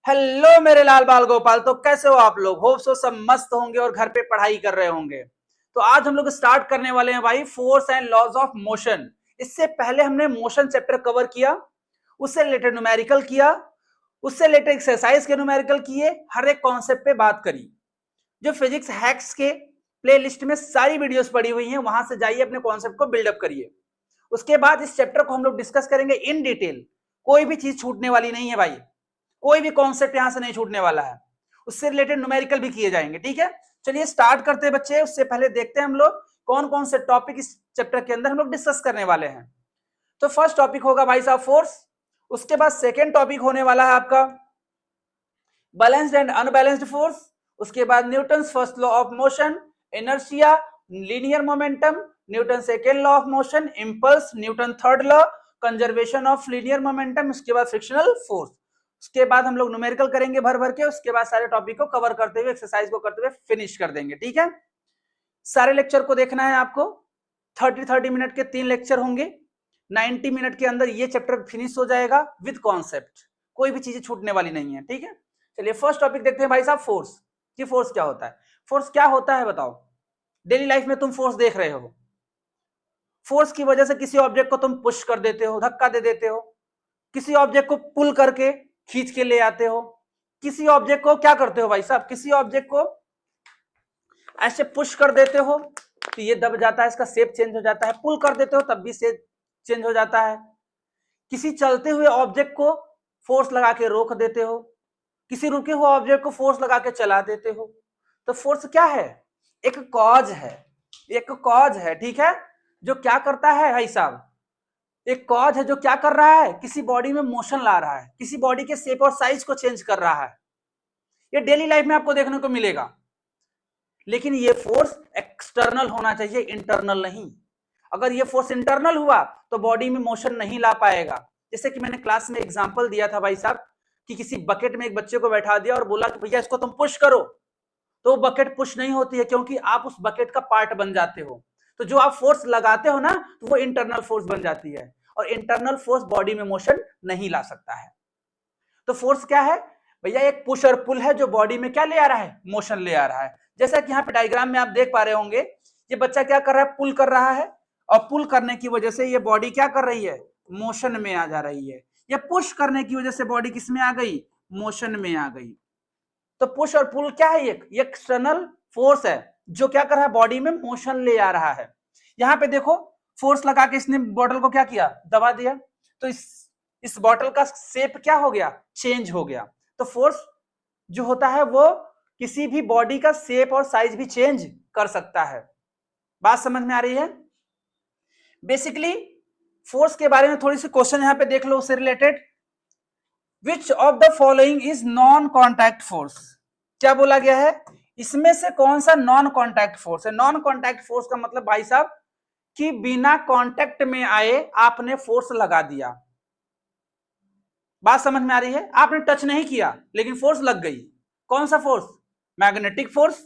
Hello मेरे लाल बाल गोपाल, तो कैसे हो आप लोग? होप सो सब मस्त होंगे और घर पे पढ़ाई कर रहे होंगे। तो आज हम लोग स्टार्ट करने वाले हैं भाई force and laws of motion. इससे पहले हमने मोशन चैप्टर कवर किया, उससे रिलेटेड न्यूमेरिकल किया, उससे रिलेटेड एक्सरसाइज के न्यूमेरिकल किए, हर एक कॉन्सेप्ट पे बात करी। जो फिजिक्स हैक्स के प्लेलिस्ट में सारी वीडियोस पड़ी हुई हैं, वहां से जाइए, अपने कॉन्सेप्ट को बिल्डअप करिए। उसके बाद इस चैप्टर को हम लोग डिस्कस करेंगे इन डिटेल। कोई भी चीज छूटने वाली नहीं है भाई, कोई भी कॉन्सेप्ट यहां से नहीं छूटने वाला है। उससे रिलेटेड न्यूमेरिकल भी किए जाएंगे, ठीक है। चलिए स्टार्ट करते हैं बच्चे। उससे पहले देखते हैं हम लोग कौन कौन से टॉपिक इस चैप्टर के अंदर हम लोग डिस्कस करने वाले हैं। तो फर्स्ट टॉपिक होगा भाई साहब फोर्स। उसके बाद सेकेंड टॉपिक होने वाला है आपका बैलेंस्ड एंड अनबैलेंस्ड फोर्स। उसके बाद Newton first law of motion, inertia, linear momentum, Newton second law of motion, impulse, Newton third law, conservation of linear momentum, उसके बाद फ्रिक्शनल फोर्स। उसके बाद हम लोग न्यूमेरिकल करेंगे भर भर के। उसके बाद सारे टॉपिक को कवर करते हुए, एक्सरसाइज को करते हुए फिनिश कर देंगे, ठीक है। सारे लेक्चर को देखना है आपको। 30 मिनट के 3 लेक्चर होंगे। 90 मिनट के अंदर ये चैप्टर फिनिश हो जाएगा विद कॉन्सेप्ट। कोई भी चीजें छूटने वाली नहीं है, ठीक है। चलिए फर्स्ट टॉपिक देखते हैं भाई साहब फोर्स। कि फोर्स क्या होता है? फोर्स क्या होता है बताओ। डेली लाइफ में तुम फोर्स देख रहे हो। फोर्स की वजह से किसी ऑब्जेक्ट को तुम पुश कर देते हो, धक्का दे देते हो। किसी ऑब्जेक्ट को पुल करके खींच के ले आते हो। किसी ऑब्जेक्ट को क्या करते हो भाई साहब, किसी ऑब्जेक्ट को ऐसे पुश कर देते हो तो ये दब जाता है, इसका शेप चेंज हो जाता है। पुल कर देते हो तब भी शेप चेंज हो जाता है। किसी चलते हुए ऑब्जेक्ट को फोर्स लगा के रोक देते हो। किसी रुके हुए ऑब्जेक्ट को फोर्स लगा के चला देते हो। तो फोर्स क्या है? एक कॉज है, एक कॉज है, ठीक है। जो क्या करता है भाई साहब, एक कॉज है जो क्या कर रहा है, किसी बॉडी में मोशन ला रहा है, किसी बॉडी के शेप और साइज को चेंज कर रहा है। ये डेली लाइफ में आपको देखने को मिलेगा। लेकिन ये फोर्स एक्सटर्नल होना चाहिए, इंटरनल नहीं। अगर ये फोर्स इंटरनल हुआ तो बॉडी में मोशन नहीं ला पाएगा। जैसे कि मैंने क्लास में एग्जांपल दिया था भाई साहब कि किसी बकेट में एक बच्चे को बैठा दिया और बोला कि भैया इसको तुम पुश करो, तो बकेट पुश नहीं होती है, क्योंकि आप उस बकेट का पार्ट बन जाते हो। तो जो आप फोर्स लगाते हो ना, तो वो इंटरनल फोर्स बन जाती है, और इंटरनल फोर्स बॉडी में मोशन नहीं ला सकता है। तो फोर्स क्या है भैया? एक पुश और पुल है जो बॉडी में क्या ले आ रहा है, मोशन ले आ रहा है। जैसा कि यहाँ पे डायग्राम में आप देख पा रहे होंगे, ये बच्चा क्या कर रहा है, पुल कर रहा है, और पुल करने की वजह से ये बॉडी क्या कर रही है, मोशन में आ जा रही है। ये पुश करने की वजह से बॉडी किस में आ गई, मोशन में आ गई। तो पुश और पुल क्या है, ये एक्सटर्नल फोर्स है जो क्या कर रहा है, बॉडी में मोशन ले आ रहा है। यहाँ पे देखो, फोर्स लगा के इसने बॉटल को क्या किया, दबा दिया। तो इस बॉटल का शेप क्या हो गया, चेंज हो गया। तो फोर्स जो होता है वो किसी भी बॉडी का शेप और साइज भी चेंज कर सकता है। बात समझ में आ रही है? बेसिकली फोर्स के बारे में थोड़ी सी क्वेश्चन यहां पे देख लो उससे related. Which of the following is non contact force? क्या बोला गया है, इसमें से कौन सा नॉन कॉन्टैक्ट फोर्स है? नॉन कॉन्टैक्ट फोर्स का मतलब भाई साहब कि बिना कांटेक्ट में आए आपने फोर्स लगा दिया। बात समझ में आ रही है? आपने टच नहीं किया लेकिन फोर्स लग गई। कौन सा फोर्स? Magnetic force.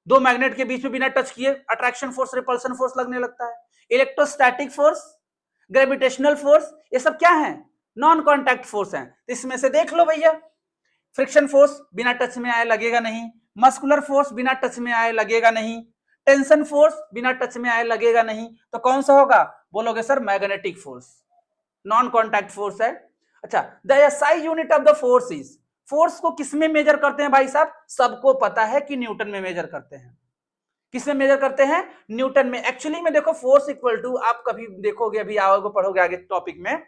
दो मैग्नेट के बीच में बिना टच किए अट्रैक्शन फोर्स, रिपल्सन फोर्स लगने लगता है। इलेक्ट्रोस्टैटिक फोर्स, ग्रेविटेशनल फोर्स, ये सब क्या है, नॉन कॉन्टैक्ट फोर्स है। इसमें से देख लो भैया, फ्रिक्शन फोर्स बिना टच में आए लगेगा नहीं, मस्कुलर फोर्स बिना टच में आए लगेगा नहीं, टेंशन फोर्स बिना टच में आए लगेगा नहीं। तो कौन सा होगा, बोलोगे sir magnetic force, non contact force है। अच्छा, the SI unit of the force is, force को किसमें मेजर करते हैं भाई साहब? सबको पता है कि न्यूटन में मेजर करते हैं। किसमें मेजर करते हैं, न्यूटन में। एक्चुअली में देखो, फोर्स इक्वल टू, आप कभी देखोगे, अभी आओगे पढ़ोगे आगे टॉपिक में,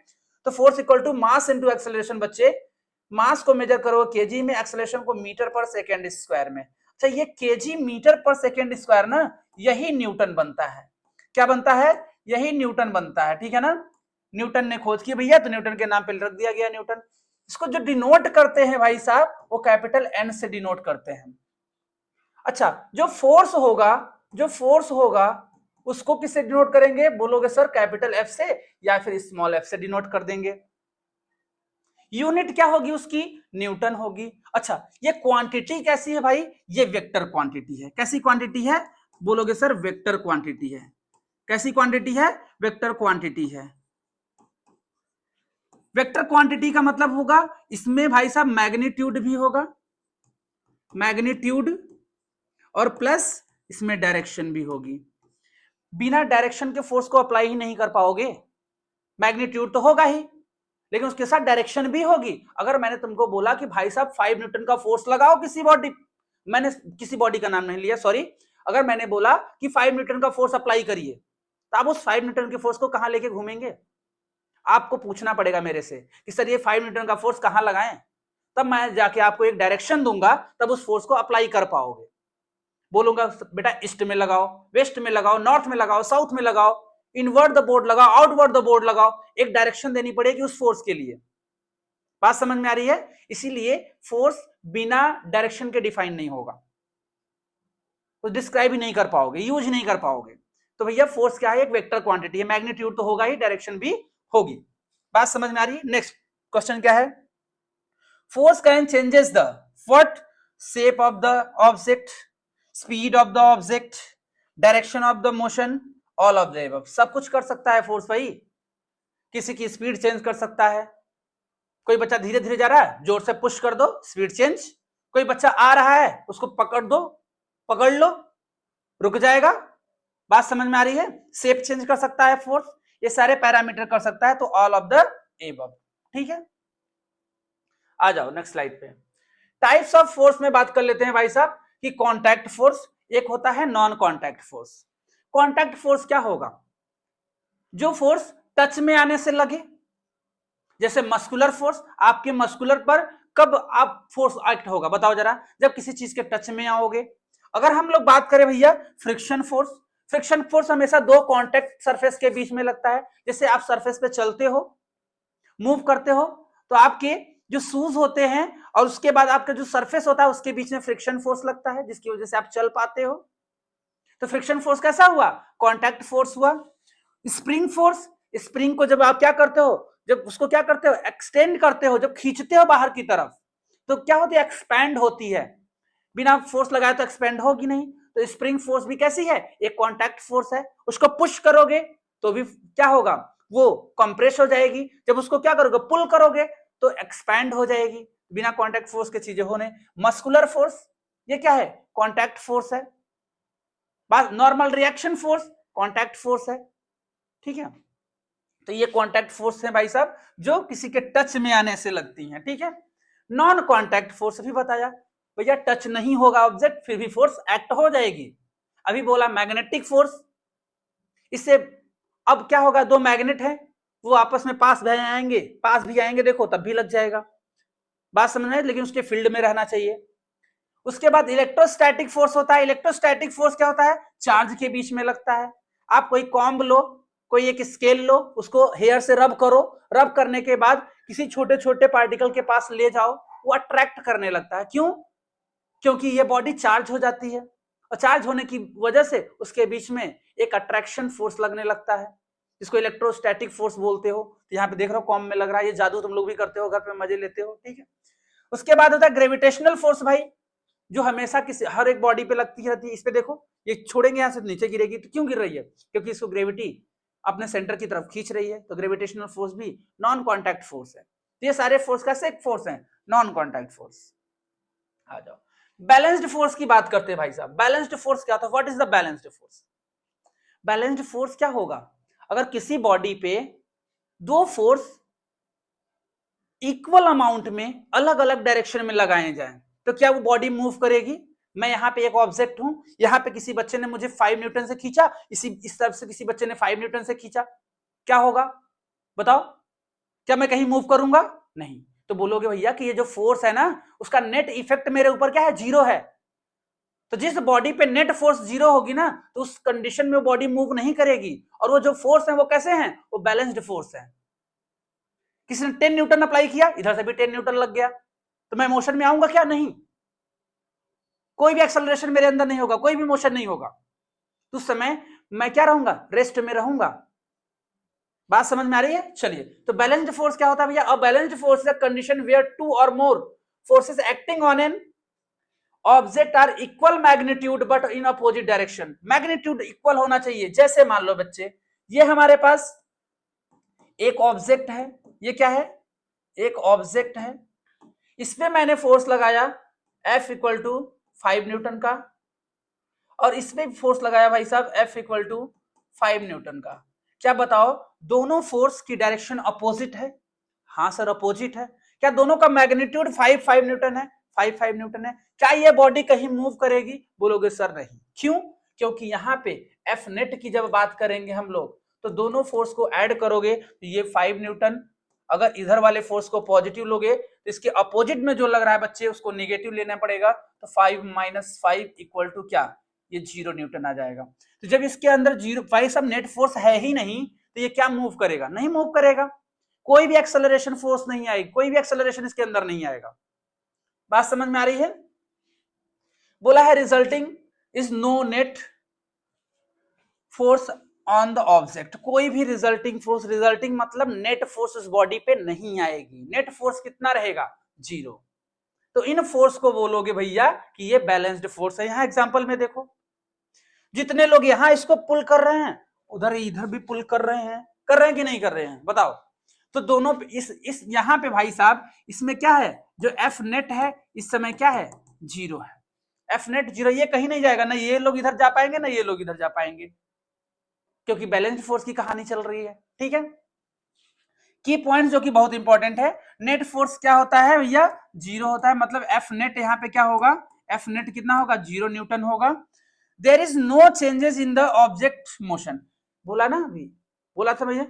तो force equal to mass into acceleration. बच्चे मास को मेजर करो केजी में, एक्सेलरेशन को मीटर पर सेकेंड स्क्वायर में। अच्छा, ये केजी मीटर पर सेकेंड स्क्वायर ना, यही न्यूटन बनता है। क्या बनता है, यही न्यूटन बनता है, ठीक है ना। न्यूटन ने खोज की भैया, तो न्यूटन के नाम पे रख दिया गया न्यूटन। इसको जो डिनोट करते हैं भाई साहब, वो कैपिटल एन से डिनोट करते हैं। अच्छा, जो फोर्स होगा, जो फोर्स होगा उसको किससे डिनोट करेंगे, बोलोगे सर कैपिटल एफ से, या फिर स्मॉल एफ से डिनोट कर देंगे। यूनिट क्या होगी उसकी, न्यूटन होगी। अच्छा, ये क्वांटिटी कैसी है भाई, ये वेक्टर क्वांटिटी है। कैसी क्वांटिटी है, बोलोगे सर वेक्टर क्वांटिटी है। कैसी क्वांटिटी है, वेक्टर क्वांटिटी है। वेक्टर क्वांटिटी का मतलब होगा इसमें भाई साहब मैग्नीट्यूड भी होगा, मैग्नीट्यूड, और प्लस इसमें डायरेक्शन भी होगी। बिना डायरेक्शन के फोर्स को अप्लाई ही नहीं कर पाओगे। मैग्नीट्यूड तो होगा ही, लेकिन उसके साथ डायरेक्शन भी होगी। अगर मैंने तुमको बोला कि भाई साहब 5 न्यूटन का फोर्स लगाओ किसी बॉडी, मैंने किसी बॉडी का नाम नहीं लिया, सॉरी, अगर मैंने बोला कि 5 न्यूटन का फोर्स अप्लाई करिए, तो आप उस 5 न्यूटन के फोर्स को कहां लेके घूमेंगे? आपको पूछना पड़ेगा मेरे से कि सर ये 5 न्यूटन का फोर्स कहां लगाएं, तब मैं जाके आपको एक डायरेक्शन दूंगा, तब उस फोर्स को अप्लाई कर पाओगे। बोलूंगा बेटा ईस्ट में लगाओ, वेस्ट में लगाओ, नॉर्थ में लगाओ, साउथ में लगाओ, इनवर्ट द बोर्ड लगाओ, आउटवर्ट द बोर्ड लगाओ, एक डायरेक्शन देनी पड़ेगी उस फोर्स के लिए। बात समझ में आ रही है? इसीलिए फोर्स बिना डायरेक्शन के डिफाइन नहीं होगा, तो डिस्क्राइब ही नहीं कर पाओगे, यूज नहीं कर पाओगे। तो भैया फोर्स क्या है? एक वेक्टर क्वांटिटी है, मैग्नीट्यूड तो होगा ही, डायरेक्शन भी होगी। बात समझ में आ रही है? नेक्स्ट क्वेश्चन क्या है? Force can changes the what? Shape of the object, speed of the object, direction of the motion, all of the above. सब कुछ कर सकता है फोर्स भाई। किसी की स्पीड चेंज कर सकता है, कोई बच्चा धीरे धीरे जा रहा है, जोर से पुश कर दो, स्पीड चेंज। कोई बच्चा आ रहा है, उसको पकड़ दो, पकड़ लो, रुक जाएगा। बात समझ में आ रही है? शेप चेंज कर सकता है फोर्स, ये सारे पैरामीटर कर सकता है, तो ऑल ऑफ द एबव। ठीक है, आ जाओ नेक्स्ट स्लाइड पे। टाइप्स ऑफ फोर्स में बात कर लेते हैं भाई साहब कि कॉन्टैक्ट फोर्स, एक होता है non contact force. Contact force क्या होगा? जो फोर्स टच में आने से लगे, जैसे मस्कुलर फोर्स, आपके मस्कुलर पर कब आप फोर्स एक्ट होगा बताओ जरा? जब किसी चीज के टच में आओगे। अगर हम लोग बात करें भैया फ्रिक्शन फोर्स, फ्रिक्शन फोर्स हमेशा दो कॉन्टैक्ट सरफेस के बीच में लगता है। जैसे आप सरफेस पे चलते हो, मूव करते हो, तो आपके जो शूज होते हैं और उसके बाद आपका जो सरफेस होता है उसके बीच में फ्रिक्शन फोर्स लगता है, जिसकी वजह से आप चल पाते हो। तो फ्रिक्शन फोर्स कैसा हुआ? कॉन्टैक्ट फोर्स हुआ। स्प्रिंग फोर्स, स्प्रिंग को जब आप क्या करते हो, जब उसको क्या करते हो, एक्सटेंड करते हो, जब खींचते हो बाहर की तरफ, तो क्या होती है? एक्सपैंड होती है। बिना फोर्स लगाए तो एक्सपेंड होगी नहीं। तो स्प्रिंग फोर्स भी कैसी है? एक कॉन्टैक्ट फोर्स है। उसको पुश करोगे तो भी क्या होगा? वो कंप्रेस हो जाएगी। जब उसको क्या करोगे? पुल करोगे तो एक्सपैंड हो जाएगी। बिना कॉन्टैक्ट फोर्स के चीजें होने। मस्कुलर फोर्स, ये क्या है? कॉन्टैक्ट फोर्स है। बात normal reaction force contact force है। ठीक है, तो ये कॉन्टैक्ट फोर्स है भाई साहब, जो किसी के टच में आने से लगती हैं। ठीक है, नॉन कॉन्टैक्ट फोर्स भी बताया, भैया टच नहीं होगा ऑब्जेक्ट फिर भी फोर्स एक्ट हो जाएगी। अभी बोला मैग्नेटिक फोर्स, इससे अब क्या होगा? दो मैग्नेट है, वो आपस में पास भी आएंगे, पास भी आएंगे, देखो तब भी लग जाएगा। बात समझ में? लेकिन उसके फील्ड में रहना चाहिए। उसके बाद इलेक्ट्रोस्टैटिक फोर्स होता है। इलेक्ट्रोस्टैटिक फोर्स क्या होता है? चार्ज के बीच में लगता है। आप कोई कॉम्ब लो, कोई एक स्केल लो, उसको हेयर से रब करो, रब करने के बाद किसी छोटे छोटे पार्टिकल के पास ले जाओ, वो अट्रैक्ट करने लगता है। क्यों? क्योंकि ये बॉडी चार्ज हो जाती है, और चार्ज होने की वजह से उसके बीच में एक अट्रैक्शन फोर्स लगने लगता है, जिसको इलेक्ट्रोस्टैटिक फोर्स बोलते हो। तो यहाँ पे देख रहे हो कॉम्ब में लग रहा है, ये जादू तुम लोग भी करते हो, घर पे मजे लेते हो। ठीक है, उसके बाद होता है ग्रेविटेशनल फोर्स भाई, जो हमेशा किसी हर एक बॉडी पे लगती रहती है। इस पे देखो, ये छोड़ेंगे यहां से नीचे गिरेगी, तो क्यों गिर रही है? क्योंकि इसको ग्रेविटी अपने सेंटर की तरफ खींच रही है। तो ग्रेविटेशनल फोर्स भी नॉन कॉन्टैक्ट फोर्स है। तो ये सारे फोर्स कैसे फोर्स है? Non contact force. आ जाओ बैलेंस्ड फोर्स की बात करते हैं भाई साहब। बैलेंस्ड फोर्स क्या था? What is the balanced force? Balanced force क्या होगा? अगर किसी बॉडी पे दो फोर्स इक्वल अमाउंट में अलग अलग डायरेक्शन में लगाए जाएं, तो क्या वो बॉडी मूव करेगी? मैं यहाँ पे एक ऑब्जेक्ट हूं, यहाँ पे किसी बच्चे ने मुझे 5 न्यूटन से खींचा, इस तरफ से किसी बच्चे ने 5 न्यूटन से खींचा, क्या होगा बताओ? क्या मैं कहीं मूव करूंगा? नहीं। तो बोलोगे भैया कि ये जो फोर्स है ना, उसका नेट इफेक्ट मेरे ऊपर क्या है? जीरो है। तो जिस बॉडी पे नेट फोर्स जीरो होगी ना, तो उस कंडीशन में बॉडी मूव नहीं करेगी। और वो जो फोर्स है वो कैसे हैं? वो बैलेंस्ड फोर्स है। किसी ने 10 न्यूटन अप्लाई किया, इधर से भी 10 न्यूटन लग गया, तो मैं मोशन में आऊंगा क्या? नहीं। कोई भी एक्सेलरेशन मेरे अंदर नहीं होगा, कोई भी मोशन नहीं होगा। तो उस समय मैं क्या रहूंगा? रेस्ट में रहूंगा। बात समझ में आ रही है? चलिए, तो बैलेंस्ड फोर्स क्या होता है भैया? A balanced force is a condition where two or more forces acting on an object are equal magnitude but in opposite direction. Magnitude equal होना चाहिए। जैसे मान लो बच्चे, ये हमारे पास एक ऑब्जेक्ट है, ये क्या है? एक ऑब्जेक्ट है, इस पे मैंने फोर्स लगाया F इक्वल टू 5 न्यूटन का, और इसमें फोर्स लगाया भाई साहब F इक्वल टू 5 न्यूटन का। क्या बताओ, दोनों फोर्स की डायरेक्शन अपोजिट है? हाँ सर अपोजिट है। क्या दोनों का मैग्नीट्यूड 5 न्यूटन है? 5 न्यूटन है। क्या ये बॉडी कहीं मूव करेगी? बोलोगे सर नहीं। क्यों? क्योंकि यहाँ पे एफ नेट की जब बात करेंगे हम लोग, तो दोनों फोर्स को ऐड करोगे तो ये 5 न्यूटन, अगर इधर वाले फोर्स को पॉजिटिव लोगे तो इसके अपोजिट में जो लग रहा है बच्चे उसको निगेटिव लेना पड़ेगा, तो 5 माइनस 5 इक्वल टू क्या? ये 0 न्यूटन आ जाएगा। तो जब इसके अंदर 0 भाई सब नेट फोर्स है ही नहीं, तो ये क्या मूव करेगा? नहीं मूव करेगा, कोई भी एक्सेलरेशन फोर्स नहीं आएगी, कोई भी एक्सेलरेशन इसके अंदर नहीं आएगा। बात समझ में आ रही है? बोला है resulting is no net force on the object. कोई भी रिजल्टिंग फोर्स, रिजल्टिंग मतलब नेट फोर्स उस बॉडी पे नहीं आएगी। नेट फोर्स कितना रहेगा? 0। तो इन फोर्स को बोलोगे भैया कि ये बैलेंस्ड फोर्स है। यहां एग्जांपल में देखो, जितने लोग यहां इसको पुल कर रहे हैं, उधर इधर भी पुल कर रहे हैं कि नहीं कर रहे हैं? बताओ। तो दोनों इस यहां पे भाई साहब इसमें क्या है, जो एफ नेट है इस समय क्या है? 0 है। एफ नेट 0, ये कहीं नहीं जाएगा, ना ये लोग इधर जा पाएंगे ना ये लोग इधर जा पाएंगे, क्योंकि बैलेंस्ड फोर्स की कहानी चल रही है। ठीक है, की पॉइंट जो कि बहुत इंपॉर्टेंट है, नेट फोर्स क्या होता है भैया? 0 होता है। मतलब एफ नेट यहाँ पे क्या होगा? एफ नेट कितना होगा? 0 न्यूटन होगा। There is no changes in the object motion. बोला ना अभी, बोला था भैया,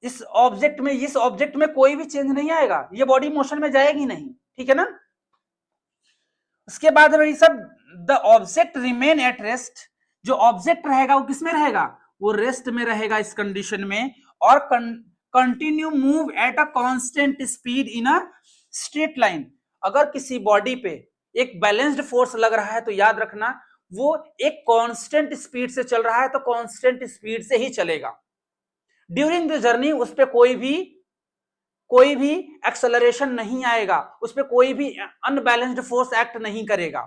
इस ऑब्जेक्ट में कोई भी चेंज नहीं आएगा, ये बॉडी मोशन में जाएगी नहीं। ठीक है ना? उसके बाद भाई सब the object remain at rest. जो ऑब्जेक्ट रहेगा वो किसमें रहेगा? वो रेस्ट में रहेगा इस कंडीशन में, और continue move at a constant speed in a straight line. अगर किसी बॉडी पे एक बैलेंस्ड फोर्स लग रहा है तो याद रखना वो एक कांस्टेंट स्पीड से चल रहा है, तो कांस्टेंट स्पीड से ही चलेगा। ड्यूरिंग द जर्नी उस पर कोई भी एक्सेलरेशन नहीं आएगा, उस पर कोई भी अनबैलेंस्ड फोर्स एक्ट नहीं करेगा।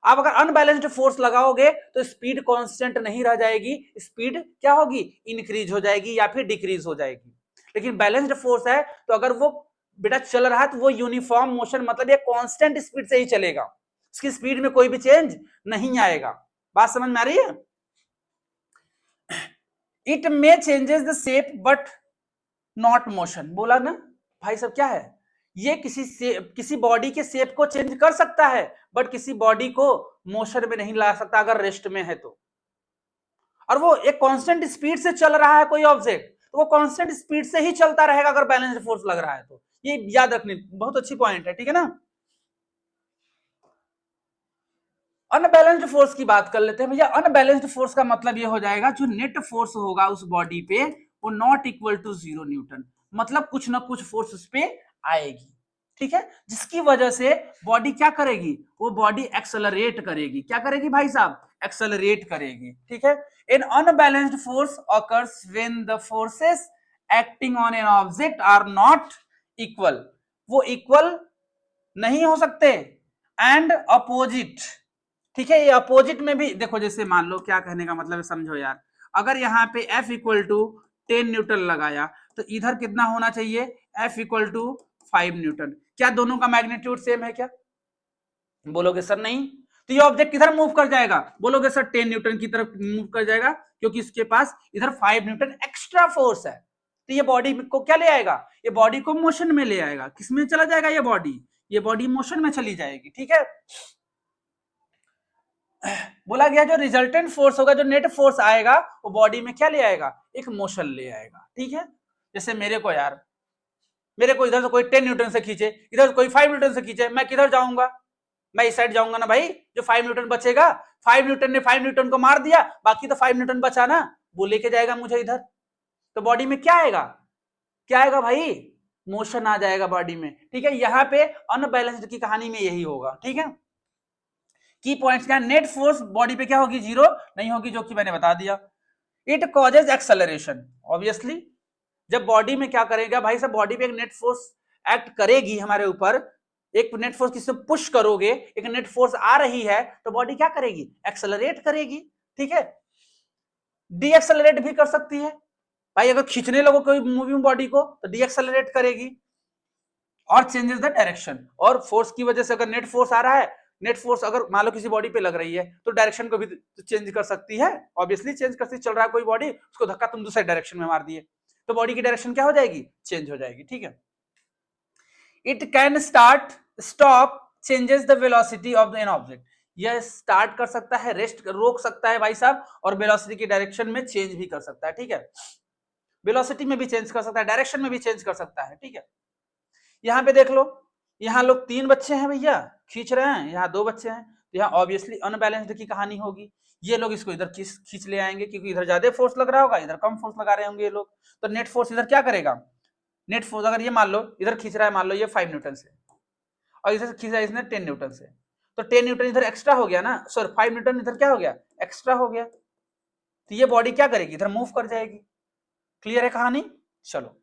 आप अगर अनबैलेंस्ड फोर्स लगाओगे तो स्पीड कांस्टेंट नहीं रह जाएगी, स्पीड क्या होगी? इंक्रीज हो जाएगी या फिर डिक्रीज हो जाएगी। लेकिन बैलेंस्ड फोर्स है तो अगर वो बेटा चल रहा है तो वो यूनिफॉर्म मोशन, मतलब ये कांस्टेंट स्पीड से ही चलेगा, उसकी स्पीड में कोई भी चेंज नहीं आएगा। बात समझ में आ रही है? It may changes the shape but not motion. बोला ना भाई सब, क्या है ये? किसी बॉडी के शेप को चेंज कर सकता है, बट किसी बॉडी को मोशन में नहीं ला सकता अगर रेस्ट में है तो। और वो एक कांस्टेंट स्पीड से चल रहा है कोई ऑब्जेक्ट, तो वो कांस्टेंट स्पीड से ही चलता रहेगा अगर बैलेंस्ड फोर्स लग रहा है तो। ये याद रखनी बहुत अच्छी पॉइंट है। ठीक है ना? अनबैलेंस्ड फोर्स की बात कर लेते हैं भैया। अनबैलेंस्ड फोर्स का मतलब ये हो जाएगा जो नेट फोर्स होगा उस बॉडी पे वो नॉट इक्वल टू 0 न्यूटन, मतलब कुछ ना कुछ फोर्स उस पे आएगी। ठीक है, जिसकी वजह से बॉडी क्या करेगी? वो बॉडी एक्सेलरेट करेगी। क्या करेगी भाई साहब? एक्सेलरेट करेगी। ठीक है, an unbalanced force occurs when the forces acting on an object are not equal. वो इक्वल नहीं हो सकते एंड अपोजिट। ठीक है, ये अपोजिट में भी देखो, जैसे मान लो, क्या कहने का मतलब है समझो यार, अगर यहाँ पे F इक्वल टू 10 न्यूटन लगाया तो इधर कितना होना चाहिए? F equal to 5 newton. क्या दोनों का मैग्नीट्यूड सेम है क्या? बोलोगे सर नहीं। तो ये ऑब्जेक्ट किधर मूव कर जाएगा? बोलोगे सर 10 न्यूटन की तरफ मूव कर जाएगा, क्योंकि इसके पास इधर 5 न्यूटन एक्स्ट्रा फोर्स है। तो ये बॉडी को क्या ले आएगा? ये बॉडी को मोशन में ले आएगा। किसमें चला जाएगा? ये बॉडी मोशन में चली जाएगी। ठीक है, बोला गया जो रिजल्टेंट फोर्स होगा, जो नेट फोर्स आएगा, वो बॉडी में क्या ले आएगा? एक मोशन ले आएगा। ठीक है, जैसे मेरे को इधर से कोई 10 न्यूटन से खींचे, इधर से कोई 5 न्यूटन से खींचे, मैं किधर जाऊंगा? मैं इस साइड जाऊंगा ना भाई। जो 5 न्यूटन बचेगा, 5 न्यूटन ने 5 न्यूटन को मार दिया, बाकी तो 5 न्यूटन बचा ना, वो लेके जाएगा मुझे इधर। तो बॉडी में क्या आएगा? क्या आएगा भाई? मोशन आ जाएगा बॉडी में। ठीक है, यहाँ पे अनबैलेंस्ड की कहानी में यही होगा। ठीक है, की पॉइंट्स क्या? नेट फोर्स बॉडी पे क्या होगी? 0 नहीं होगी, जो कि मैंने बता दिया। It causes acceleration. ऑब्वियसली जब बॉडी में क्या करेगा भाई साहब, बॉडी पे एक नेट फोर्स एक्ट करेगी हमारे ऊपर, एक नेट फोर्स किसी पुश करोगे, एक नेट फोर्स आ रही है, तो बॉडी क्या करेगी? एक्सेलरेट करेगी। ठीक है, डी एक्सेलरेट भी कर सकती है, भाई अगर खींचने लगो कोई मूविंग बॉडी को तो डीएक्सेलरेट करेगी और चेंजेस द डायरेक्शन। और फोर्स की वजह से अगर नेट फोर्स आ रहा है, नेट फोर्स अगर मान लो किसी बॉडी पे लग रही है तो डायरेक्शन को भी चेंज कर सकती है, ऑब्वियसली चेंज करती। चल रहा है कोई बॉडी, उसको धक्का तुम दूसरे डायरेक्शन में मार दिए तो बॉडी की डायरेक्शन क्या हो जाएगी, चेंज हो जाएगी। ठीक है, it can start stop changes the velocity of an object. यह स्टार्ट कर सकता है, रेस्ट रोक सकता है भाई साहब, और वेलोसिटी की डायरेक्शन में चेंज भी कर सकता है। ठीक है, वेलोसिटी में भी चेंज कर सकता है, डायरेक्शन में भी चेंज कर सकता है। ठीक है, यहाँ पे देख लो, यहाँ लोग 3 बच्चे हैं भैया, खींच रहे हैं, यहाँ 2 बच्चे हैं, तो यहाँ ऑब्वियसली अनबैलेंस्ड की कहानी होगी। ये लोग इसको इधर खींच ले आएंगे क्योंकि इधर ज्यादा फोर्स लग रहा होगा, इधर कम फोर्स लगा रहे होंगे ये लोग, तो नेट फोर्स इधर क्या करेगा, नेट फोर्स अगर ये मान लो इधर खींच रहा है, मान लो ये 5 न्यूटन से और इधर खींच रहा है इसने 10 न्यूटन से, तो 10 न्यूटन इधर एक्स्ट्रा हो गया ना, सॉरी 5 न्यूटन इधर क्या हो गया, एक्स्ट्रा हो गया, तो ये बॉडी क्या करेगी, इधर मूव कर जाएगी। क्लियर है कहानी? चलो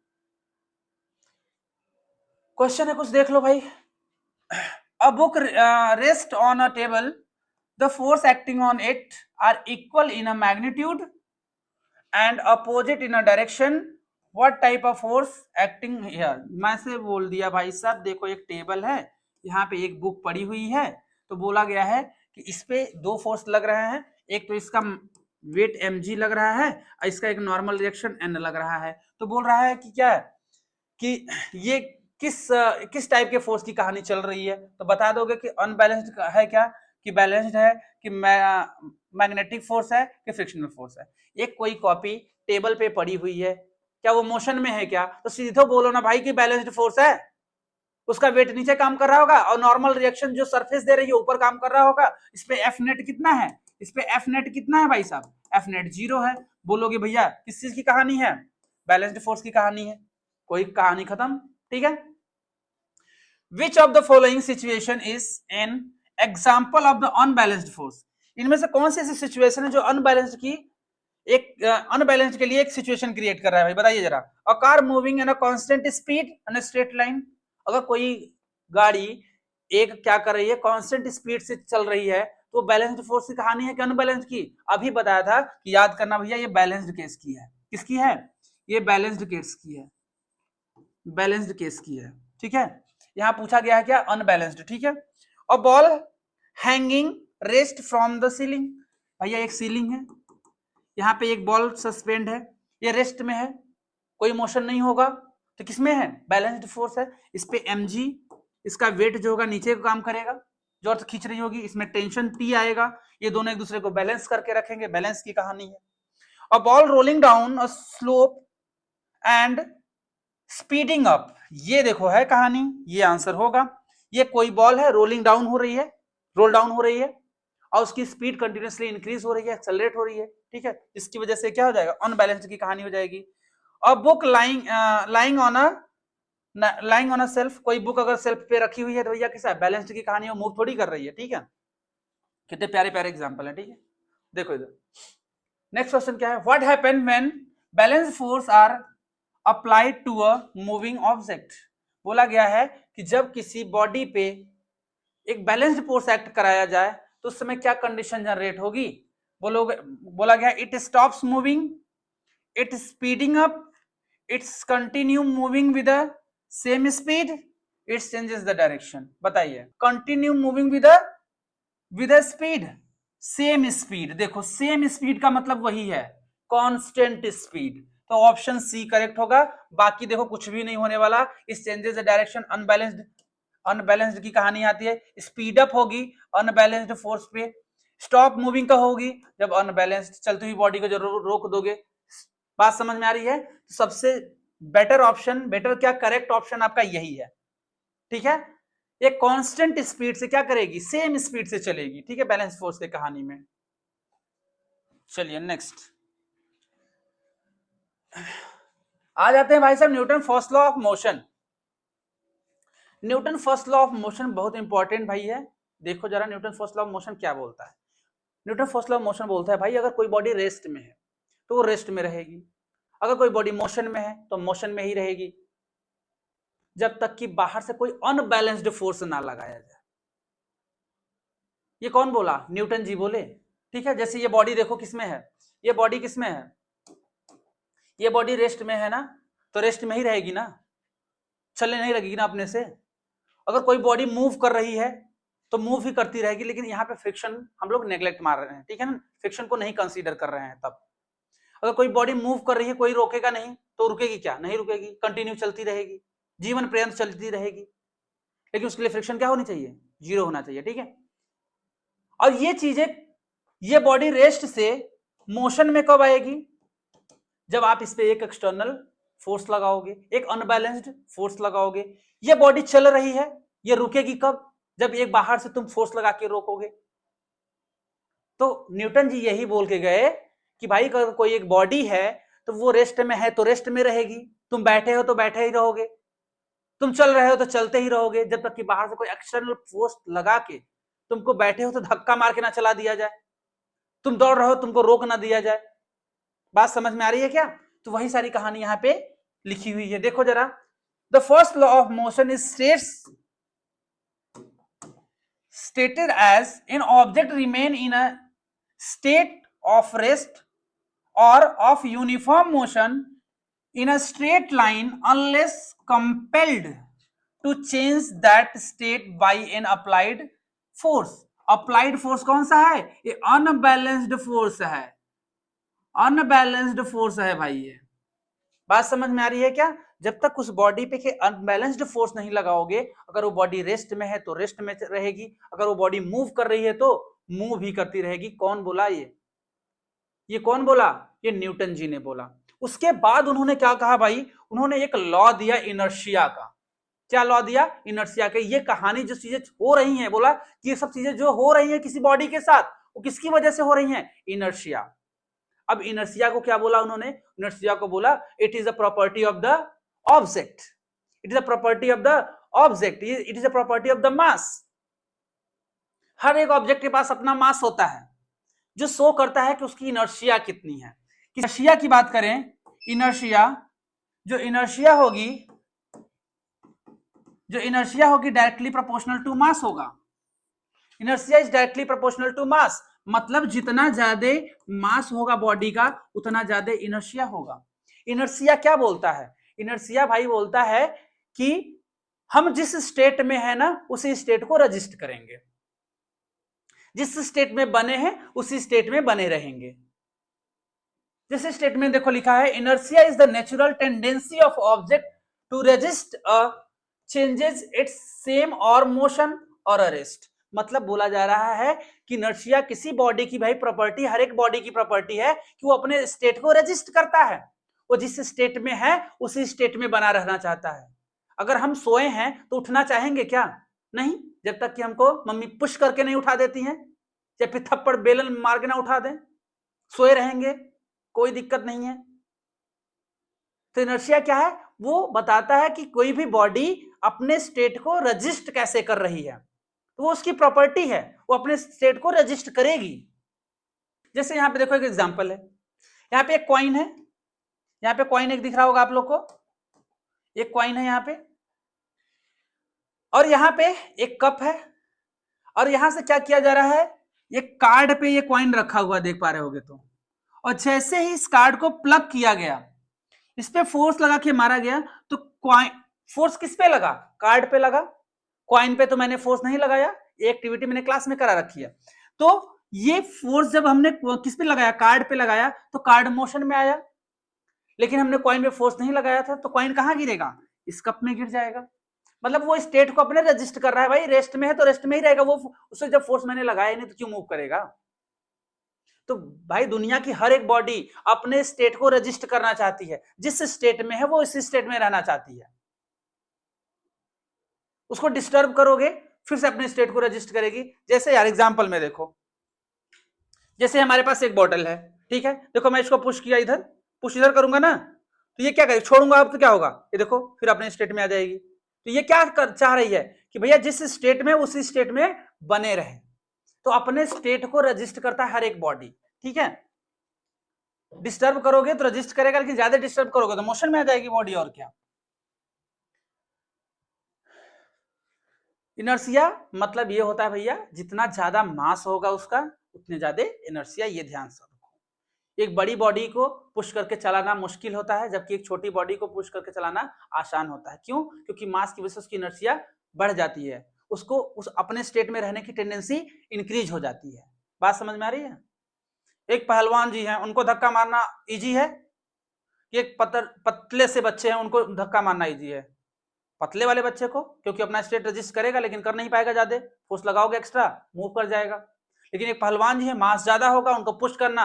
क्वेश्चन है कुछ देख लो भाई। A book rest on a table. The force acting on it are equal in a magnitude and opposite in a direction. What type of force acting here? मैं से बोल दिया भाई साहब, देखो एक टेबल है, यहाँ पे एक बुक पड़ी हुई है, तो बोला गया है कि इस पे 2 फोर्स लग रहे हैं, एक तो इसका वेट mg लग रहा है और इसका एक नॉर्मल रिएक्शन n लग रहा है। तो बोल रहा है कि क्या है कि ये किस टाइप के फोर्स की कहानी चल रही है, तो बता दोगे कि अनबैलेंस्ड है क्या, कि बैलेंस्ड है, कि मैग्नेटिक फोर्स है, कि फ्रिक्शनल फोर्स है। एक कोई कॉपी टेबल पे पड़ी हुई है, क्या वो मोशन में है क्या, तो सीधे बोलो ना भाई कि बैलेंस्ड फोर्स है, उसका वेट नीचे काम कर रहा होगा और नॉर्मल रिएक्शन जो सरफेस दे रही है ऊपर काम कर रहा होगा। इस पे एफ नेट कितना है, इस पे एफ नेट कितना है भाई साहब, एफ नेट 0 है। बोलोगे भैया किस चीज की कहानी है, बैलेंस्ड फोर्स की कहानी है, कोई कहानी खत्म। ठीक है, Which of the following situation is an example of the unbalanced force? इनमें से कौन सी ऐसी सिचुएशन है जो अनबैलेंस्ड की एक अनबैलेंस्ड के लिए एक सिचुएशन क्रिएट कर रहा है भाई, बताइए जरा। A car moving in a constant speed in a straight line. अगर कोई गाड़ी एक क्या कर रही है, कांस्टेंट स्पीड से चल रही है, तो बैलेंस्ड फोर्स की कहानी है कि अनबैलेंस्ड की? अभी बताया था कि याद करना भैया, ये बैलेंस्ड केस की है। किसकी है, ये बैलेंस्ड केस की है, बैलेंस्ड केस की है। ठीक है, यहां पूछा गया है क्या, अनबैलेंस्ड। ठीक है, और ball hanging rest from the ceiling. भैया एक सीलिंग है, यहाँ पे एक बॉल सस्पेंड है, ये रेस्ट में है, कोई मोशन नहीं होगा, तो किसमें है, बैलेंस्ड फोर्स है। इस पे mg, इसका वेट जो होगा नीचे को काम करेगा, जो अर्थ खींच रही होगी, इसमें टेंशन T आएगा, ये दोनों एक दूसरे को बैलेंस करके रखेंगे, बैलेंस की कहानी है। और ball rolling down a slope and speeding up, ये देखो है कहानी, ये आंसर होगा। ये कोई बॉल है, रोलिंग डाउन हो रही है, रोल डाउन हो रही है, और उसकी स्पीड कंटिन्यूअसली इंक्रीज हो रही है, एक्सेलरेट हो रही है। ठीक है, इसकी वजह से क्या हो जाएगा, अनबैलेंस्ड की कहानी हो जाएगी। और book lying on a self, कोई बुक अगर सेल्फ पे रखी हुई है तो भैया किसा है, बैलेंस्ड की कहानी, वो मूव थोड़ी कर रही है। ठीक है, कितने प्यारे प्यारे एग्जांपल है। ठीक है, देखो इधर नेक्स्ट क्वेश्चन क्या है, what happen when balance force are applied to a moving object. बोला गया है कि जब किसी बॉडी पे एक बैलेंस्ड फोर्स एक्ट कराया जाए तो उस समय क्या कंडीशन जनरेट होगी, बोला गया it stops moving, it speeding up, it's continue moving with the same speed, it changes the direction. बताइए, continue moving with speed, same speed. देखो सेम स्पीड का मतलब वही है कांस्टेंट स्पीड, तो ऑप्शन सी करेक्ट होगा। बाकी देखो कुछ भी नहीं होने वाला, इस चेंजेस द डायरेक्शन अनबैलेंस्ड की कहानी आती है। स्पीड अप होगी अनबैलेंस्ड फोर्स पे, स्टॉप मूविंग का होगी जब अनबैलेंस्ड चलती हुई बॉडी को जो रोक दोगे। बात समझ में आ रही है? तो सबसे बेटर ऑप्शन, बेटर क्या, करेक्ट ऑप्शन आपका यही है। ठीक है, ये कांस्टेंट स्पीड से क्या करेगी, सेम स्पीड से चलेगी। ठीक है, बैलेंस फोर्स की कहानी में। चलिए नेक्स्ट आ जाते हैं भाई साहब, Newton first law of motion. Newton first law of motion बहुत इंपॉर्टेंट भाई है। देखो जरा Newton first law of motion क्या बोलता है। Newton first law of motion बोलता है भाई, अगर कोई बॉडी रेस्ट में है तो वो रेस्ट में रहेगी, अगर कोई बॉडी मोशन में है तो मोशन में ही रहेगी, जब तक कि बाहर से कोई अनबैलेंस्ड फोर्स ना लगाया जाए। ये कौन बोला, न्यूटन जी बोले। ठीक है, जैसे ये बॉडी देखो किसमें है, ये बॉडी किसमें है, ये बॉडी रेस्ट में है ना, तो रेस्ट में ही रहेगी ना, चलने नहीं लगेगी ना अपने से। अगर कोई बॉडी मूव कर रही है तो मूव ही करती रहेगी, लेकिन यहाँ पे फ्रिक्शन हम लोग नेग्लेक्ट मार रहे हैं, ठीक है ना, फ्रिक्शन को नहीं कंसीडर कर रहे हैं। तब अगर कोई बॉडी मूव कर रही है, कोई रोकेगा नहीं, तो रुकेगी क्या, नहीं रुकेगी, कंटिन्यू चलती रहेगी, जीवन पर्यंत चलती रहेगी, लेकिन उसके लिए फ्रिक्शन क्या होनी चाहिए, 0 होना चाहिए, ठीक है। और ये चीजें, ये बॉडी रेस्ट से मोशन में कब आएगी, जब आप इस पे एक एक्सटर्नल फोर्स लगाओगे, एक अनबैलेंस्ड फोर्स लगाओगे। ये बॉडी चल रही है, ये रुकेगी कब, जब एक बाहर से तुम फोर्स लगा के रोकोगे। तो न्यूटन जी यही बोल के गए कि भाई अगर कोई एक बॉडी है तो वो रेस्ट में है तो रेस्ट में रहेगी, तुम बैठे हो तो बैठे ही रहोगे, तुम चल रहे हो तो चलते ही रहोगे, जब तक कि बाहर से कोई एक्सटर्नल फोर्स लगा के तुमको बैठे हो तो धक्का मार के ना चला दिया जाए, तुम दौड़ रहे हो तुमको रोक ना दिया जाए। बात समझ में आ रही है क्या? तो वही सारी कहानी यहाँ पे लिखी हुई है, देखो जरा। The first law of motion is stated as an object remain in a state of rest or of uniform motion in a straight line unless compelled to change that state by an applied force। applied force कौन सा है, ये unbalanced force है, unbalanced force है भाई। ये बात समझ में आ रही है क्या? जब तक उस बॉडी पे अनबैलेंस्ड फोर्स नहीं लगाओगे, अगर वो बॉडी रेस्ट में है तो रेस्ट में रहेगी, अगर वो बॉडी मूव कर रही है तो मूव ही करती रहेगी। कौन बोला ये कौन बोला? ये न्यूटन जी ने बोला। उसके बाद उन्होंने क्या कहा भाई, उन्होंने एक लॉ दिया इनर्शिया का। क्या लॉ दिया? इनर्शिया के। ये कहानी जो चीजें हो रही हैं, बोला कि ये सब चीजें जो हो रही हैं किसी बॉडी के साथ, वो किसकी वजह से हो रही हैं? इनर्शिया। अब इनर्शिया को क्या बोला उन्होंने? इनर्शिया को बोला it is a property of the object, it is a property of the object, it is a property of the mass. हर एक ऑब्जेक्ट के पास अपना मास होता है जो शो करता है कि उसकी इनर्शिया कितनी है। इनर्शिया की बात करें, इनर्शिया जो इनर्शिया होगी डायरेक्टली प्रोपोर्शनल टू मास होगा। Inertia is directly proportional to mass, मतलब जितना ज्यादा मास होगा बॉडी का उतना ज्यादा इनर्शिया होगा। इनर्शिया क्या बोलता है? इनर्शिया भाई बोलता है कि हम जिस स्टेट में है ना उसी स्टेट को रजिस्ट करेंगे, जिस स्टेट में बने हैं उसी स्टेट में बने रहेंगे। जैसे स्टेटमेंट देखो लिखा है, inertia is the natural tendency of object to resist a changes its same और मोशन और अरेस्ट। मतलब बोला जा रहा है कि इनर्शिया किसी बॉडी की भाई प्रॉपर्टी, हर एक बॉडी की प्रॉपर्टी है कि वो अपने स्टेट को रेजिस्ट करता है, वो जिस स्टेट में है उसी स्टेट में बना रहना चाहता है। अगर हम सोए हैं तो उठना चाहेंगे क्या? नहीं, जब तक कि हमको मम्मी पुश करके नहीं उठा देती हैं, या फिर थप्पड़ बेलन मार के ना उठा दें, सोए रहेंगे, कोई दिक्कत नहीं है। तो इनर्शिया क्या है? वो बताता है कि कोई भी बॉडी अपने स्टेट को रजिस्ट कैसे कर रही है, तो वो उसकी प्रॉपर्टी है, वो अपने स्टेट को रजिस्ट करेगी। जैसे यहां पे देखो एक एग्जांपल है, यहाँ पे एक कॉइन है, यहाँ पे कॉइन एक दिख रहा होगा आप लोग को, एक कॉइन है यहाँ पे, और यहाँ पे एक कप है, और यहां से क्या किया जा रहा है, ये कार्ड पे ये कॉइन रखा हुआ देख पा रहे होगे तो, और जैसे ही इस कार्ड को प्लग किया गया, इस पे फोर्स लगा के मारा गया, तो कॉइन, फोर्स किस पे लगा? कार्ड पे लगा। कॉइन पे तो मैंने फोर्स नहीं लगाया, ये एक्टिविटी मैंने क्लास में करा रखी है। तो ये फोर्स जब हमने किस पे लगाया? कार्ड पे लगाया, तो कार्ड मोशन में आया, लेकिन हमने कॉइन पे फोर्स नहीं लगाया था, तो कॉइन कहां गिरेगा? इस कप में गिर जाएगा। मतलब वो स्टेट को अपने रजिस्ट कर रहा है, भाई रेस्ट में है तो रेस्ट में ही रहेगा, वो उसे जब फोर्स मैंने लगाया नहीं तो क्यों मूव करेगा? तो भाई दुनिया की हर एक बॉडी अपने स्टेट को रजिस्ट करना चाहती है, जिस स्टेट में है वो इस स्टेट में रहना चाहती है। उसको डिस्टर्ब करोगे फिर से अपने स्टेट को रजिस्ट करेगी। जैसे यार एग्जांपल में देखो, जैसे हमारे पास एक बॉटल है, ठीक है, देखो मैं इसको पुश किया, इधर पुश इधर करूंगा ना, तो ये क्या करेगी? छोड़ूंगा अब तो क्या होगा? ये देखो फिर अपने स्टेट में आ जाएगी। तो ये क्या चाह रही है कि भैया जिस स्टेट में उसी स्टेट में बने रहे। तो अपने स्टेट को रजिस्ट करता है हर एक बॉडी, ठीक है। डिस्टर्ब करोगे तो रजिस्ट करेगा, लेकिन ज्यादा डिस्टर्ब करोगे तो मोशन में आ जाएगी बॉडी, और क्या। इनर्शिया मतलब ये होता है भैया, जितना ज्यादा मास होगा उसका उतने ज्यादा इनर्शिया, ये ध्यान से रखो। एक बड़ी बॉडी को पुश करके चलाना मुश्किल होता है, जबकि एक छोटी बॉडी को पुश करके चलाना आसान होता है। क्यों? क्योंकि मास की वजह से उसकी इनर्शिया बढ़ जाती है, उसको उस अपने स्टेट में रहने की टेंडेंसी इंक्रीज हो जाती है। बात समझ में आ रही है? एक पहलवान जी हैं, उनको धक्का मारना इजी है कि एक पतले से बच्चे हैं उनको धक्का मारना इजी है? पतले वाले बच्चे को, क्योंकि अपना स्टेट रजिस्ट करेगा लेकिन कर नहीं पाएगा, ज्यादा फोर्स लगाओगे एक्स्ट्रा मूव कर जाएगा। लेकिन एक पहलवान जी है, मास ज्यादा होगा, उनको पुश करना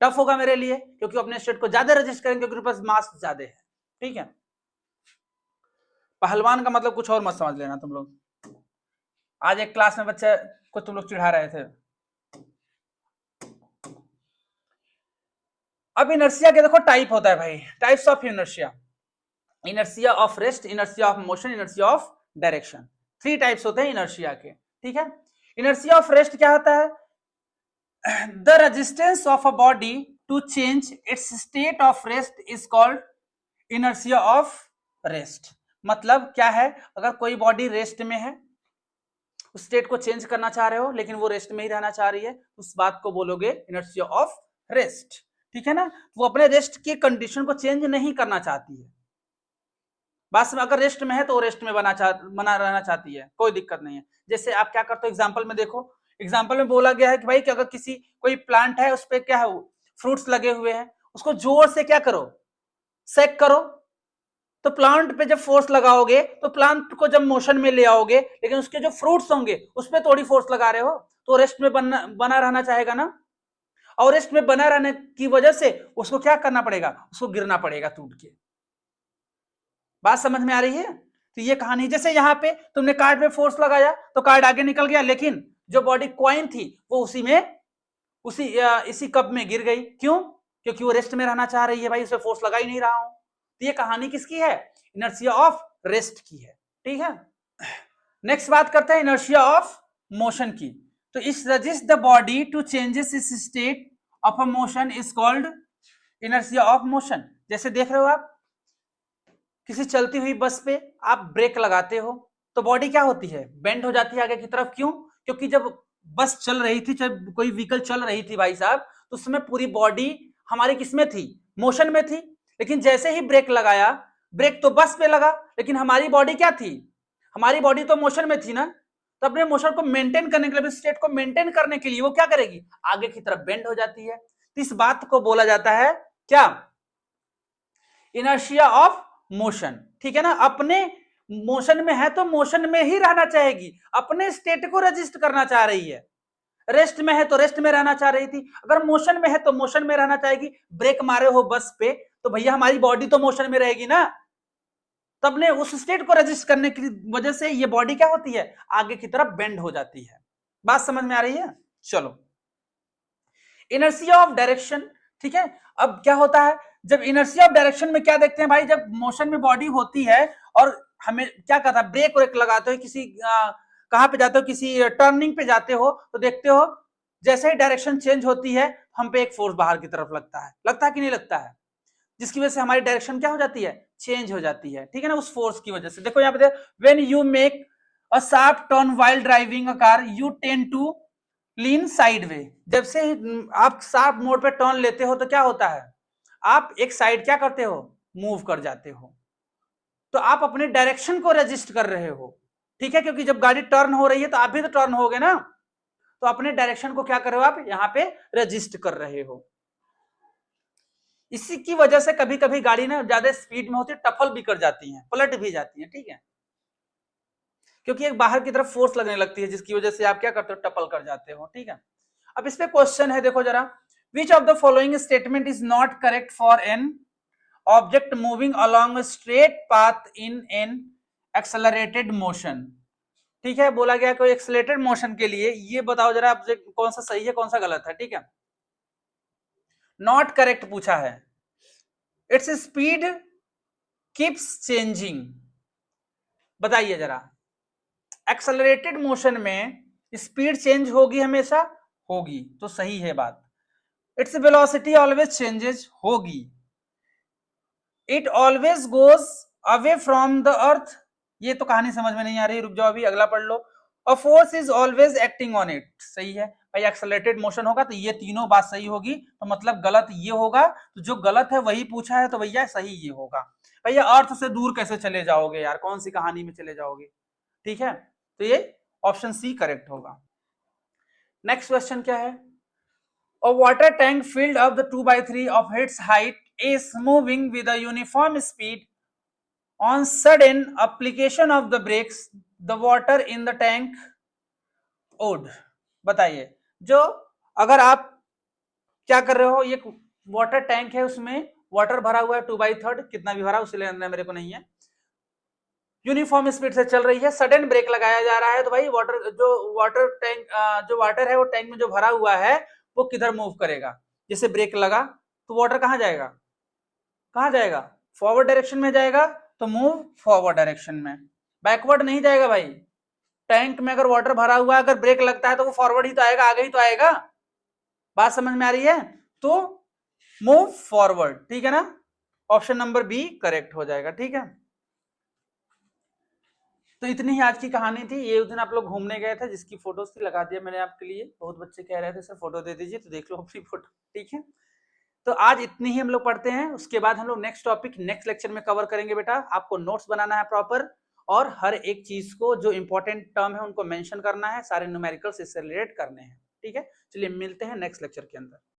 टफ होगा मेरे लिए, क्योंकि अपने स्टेट को ज्यादा रजिस्ट करेंगे क्योंकि उनके पास मास ज्यादा है। ठीक है, पहलवान का मतलब कुछ और मत समझ लेना तुम लोग। आज एक क्लास में बच्चे को तुम लोग चिढ़ा रहे थे। अब इनर्शिया के देखो टाइप होता है भाई, types of inertia. Inertia of rest, inertia of motion, inertia of direction. 3 types होते हैं इनर्शिया के। ठीक है, इनर्शिया ऑफ रेस्ट क्या होता है? The resistance of a body to change its state of rest is called inertia of rest. मतलब क्या है? अगर कोई बॉडी रेस्ट में है, उस स्टेट को चेंज करना चाह रहे हो लेकिन वो रेस्ट में ही रहना चाह रही है, उस बात को बोलोगे इनर्शिया ऑफ रेस्ट। ठीक है ना, वो अपने रेस्ट की कंडीशन को चेंज नहीं करना चाहती है। बस अगर रेस्ट में है तो रेस्ट में बना रहना चाहती है, कोई दिक्कत नहीं है। जैसे आप क्या करते हो, एग्जाम्पल में देखो, एग्जाम्पल में बोला गया है कि भाई कि अगर किसी कोई प्लांट है, उस पर क्या है, फ्रूट्स लगे हुए हैं, उसको जोर से क्या करो, सेक करो। तो प्लांट पे जब फोर्स लगाओगे तो प्लांट को जब मोशन में ले आओगे, लेकिन उसके जो फ्रूट्स होंगे उस पर थोड़ी फोर्स लगा रहे हो, तो रेस्ट में बना रहना चाहेगा ना। और रेस्ट में बना रहने की वजह से उसको क्या करना पड़ेगा, उसको गिरना पड़ेगा टूट के। बात समझ में आ रही है? तो ये कहानी, जैसे यहाँ पे तुमने कार्ड पे फोर्स लगाया तो कार्ड आगे निकल गया, लेकिन जो बॉडी कॉइन थी वो इसी कप में गिर गई। क्यों? क्योंकि वो रेस्ट में रहना चाह रही है भाई, उसे फोर्स लगा ही नहीं रहा हूं। तो ये कहानी किसकी है? इनर्शिया ऑफ रेस्ट की है। ठीक है, नेक्स्ट बात करते हैं इनर्शिया ऑफ मोशन की। तो इस resist the body to changes its state of a motion is called inertia of motion. जैसे देख रहे हो आप, किसी चलती हुई बस पे आप ब्रेक लगाते हो तो बॉडी क्या होती है, बेंड हो जाती है आगे की तरफ। क्यों? क्योंकि जब बस चल रही थी, चाहे कोई व्हीकल चल रही थी भाई साहब, तो उसमें पूरी बॉडी हमारी किसमें थी, मोशन में थी। लेकिन जैसे ही ब्रेक लगाया, ब्रेक तो बस पे लगा, लेकिन हमारी बॉडी क्या थी, हमारी बॉडी तो मोशन में थी ना। तो अपने मोशन को मेंटेन करने के लिए, स्टेट को मेंटेन करने के लिए वो क्या करेगी, आगे की तरफ बेंड हो जाती है। तो इस बात को बोला जाता है क्या, इनर्शिया ऑफ मोशन। ठीक है ना, अपने मोशन में है तो मोशन में ही रहना चाहेगी, अपने स्टेट को रजिस्ट करना चाह रही है। रेस्ट में है तो रेस्ट में रहना चाह रही थी, अगर मोशन में है तो मोशन में रहना चाहेगी। ब्रेक मारे हो बस पे तो भैया हमारी बॉडी तो मोशन में रहेगी ना, तब ने उस स्टेट को रजिस्ट करने की वजह से ये बॉडी क्या होती है, आगे की तरफ बेंड हो जाती है। बात समझ में आ रही है? चलो, इनर्शिया ऑफ डायरेक्शन। ठीक है, अब क्या होता है, जब इनर्शिया ऑफ डायरेक्शन में क्या देखते हैं भाई, जब मोशन में बॉडी होती है और हमें क्या कहता है, ब्रेक व्रेक लगाते हो, किसी कहां पे जाते हो, किसी टर्निंग पे जाते हो, तो देखते हो जैसे ही डायरेक्शन चेंज होती है हम पे एक फोर्स बाहर की तरफ लगता है कि नहीं लगता है, जिसकी वजह से हमारी डायरेक्शन क्या हो जाती है, चेंज हो जाती है। ठीक है ना, उस फोर्स की वजह से। देखो यहाँ पे, when you make a sharp turn while driving a car you tend to lean sideway. जब से आप शार्प मोड पे टर्न लेते हो तो क्या होता है, आप एक साइड क्या करते हो, मूव कर जाते हो। तो आप अपने डायरेक्शन को रजिस्ट कर रहे हो। ठीक है, क्योंकि जब गाड़ी टर्न हो रही है तो आप भी तो टर्न होगे ना, तो अपने डायरेक्शन को क्या कर रहे हो, आप यहाँ पे रजिस्ट कर रहे हो। इसी की वजह से कभी कभी गाड़ी ना ज्यादा स्पीड में होती है, टफल भी कर जाती है, पलट भी जाती है। ठीक है, क्योंकि एक बाहर की तरफ फोर्स लगने लगती है, जिसकी वजह से आप क्या करते हो, टपल कर जाते हो। ठीक है, अब इस पे क्वेश्चन है, देखो जरा, which of the following statement is not correct for an object moving along straight path in an accelerated motion. ठीक है, बोला गया कोई एक्सेलरेटेड मोशन के लिए ये बताओ जरा ऑब्जेक्ट कौन सा सही है कौन सा गलत है। ठीक है, नॉट करेक्ट पूछा है, इट्स स्पीड कीप्स चेंजिंग। बताइए जरा, एक्सेलरेटेड मोशन में स्पीड चेंज होगी, हमेशा होगी, तो सही है बात। इट्स वेलोसिटी ऑलवेज चेंजेस, होगी। It always goes away from the earth, ये तो कहानी समझ में नहीं आ रही, रुक जाओ अभी अगला पढ़ लो। A force is always acting on it, सही है। भाई एक्सेलरेटेड मोशन होगा तो ये तीनों बात सही होगी, तो मतलब गलत ये होगा, तो जो गलत है वही पूछा है तो भैया सही ये होगा। भैया अर्थ से दूर कैसे चले जाओगे यार, कौन सी कहानी में चले जाओगे, ठीक है, तो ये ऑप्शन सी करेक्ट होगा। नेक्स्ट क्वेश्चन क्या है, A water tank filled up the 2/3 of its height is moving with a uniform speed. On sudden application of the brakes, the water in the tank would. बताइए, जो अगर आप क्या कर रहे हो, ये वाटर टैंक है, उसमें वाटर भरा हुआ है 2/3, कितना भी भरा उसे लेना मेरे को नहीं है, यूनिफॉर्म स्पीड से चल रही है, सडन ब्रेक लगाया जा रहा है, तो भाई वाटर टैंक जो वाटर है वो टैंक में जो भरा हुआ है वो किधर मूव करेगा, जैसे ब्रेक लगा तो वाटर कहां जाएगा, कहां जाएगा, फॉरवर्ड डायरेक्शन में जाएगा, तो मूव फॉरवर्ड डायरेक्शन में, बैकवर्ड नहीं जाएगा भाई। टैंक में अगर वाटर भरा हुआ है, अगर ब्रेक लगता है तो वो फॉरवर्ड ही तो आएगा, आगे ही तो आएगा, बात समझ में आ रही है, तो मूव फॉरवर्ड, ठीक है ना, ऑप्शन नंबर बी करेक्ट हो जाएगा, ठीक है। तो इतनी ही आज की कहानी थी, ये उस दिन आप लोग घूमने गए थे जिसकी फोटोज थी, लगा दिया मैंने आपके लिए, बहुत बच्चे कह रहे थे सर फोटो दे दीजिए, तो देख लो अपनी फोटो, ठीक है। तो आज इतनी ही हम लोग पढ़ते हैं, उसके बाद हम लोग नेक्स्ट टॉपिक नेक्स्ट लेक्चर में कवर करेंगे बेटा। आपको नोट्स बनाना है प्रॉपर, और हर एक चीज को जो इंपॉर्टेंट टर्म है उनको मेंशन करना है, सारे न्यूमेरिकल्स इससे रिलेट करने हैं, ठीक है। चलिए मिलते हैं नेक्स्ट लेक्चर के अंदर।